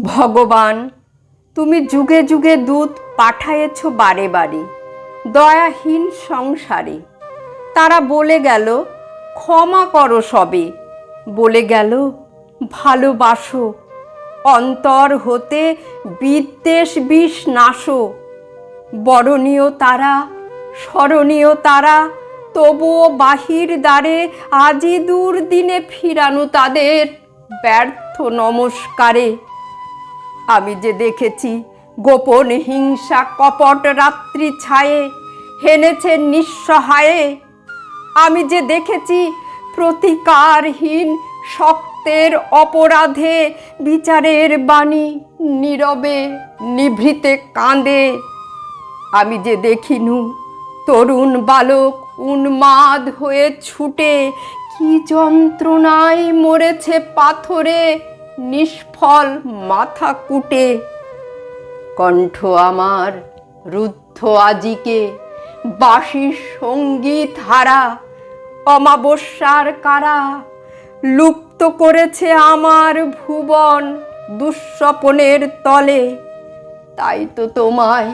ভগবান, তুমি যুগে যুগে দূত পাঠায়েছ বারে বারে দয়াহীন সংসারে। তারা বলে গেল ক্ষমা করো সবে, বলে গেল ভালোবাসো, অন্তর হতে বিদ্বেষ বিষ নাশো। বরণীয় তারা, স্মরণীয় তারা, তবুও বাহির দ্বারে আজি দুর্দিনে ফিরানো তাদের ব্যর্থ নমস্কারে। আমি যে দেখেছি গোপন হিংসা কপট রাত্রি ছায়ে হেনেছে নিঃসহায়ে। আমি যে দেখেছি প্রতিকারহীন শক্তের অপরাধে বিচারের বাণী নীরবে নিভৃতে কাঁদে। আমি যে দেখিনু তরুণ বালক উন্মাদ হয়ে ছুটে কি যন্ত্রণায় মরেছে পাথরে নিষ্ফল মাথা কুটে। কণ্ঠ আমার রুদ্ধ আজিকে বাঁশি সঙ্গীত হারা, অমাবস্যার কারা লুপ্ত করেছে আমার ভুবন দুঃস্বপনের তলে। তাই তো তোমায়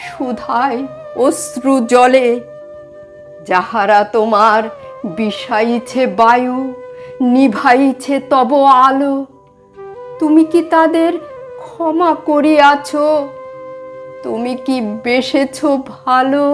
সুধায় অশ্রু জলে, যাহারা তোমার বিষাইছে বায়ু নিভাইছে তব আলো। তুমি কি তাদের ক্ষমা করিয়াছ? তুমি কি বেসেছ ভালো?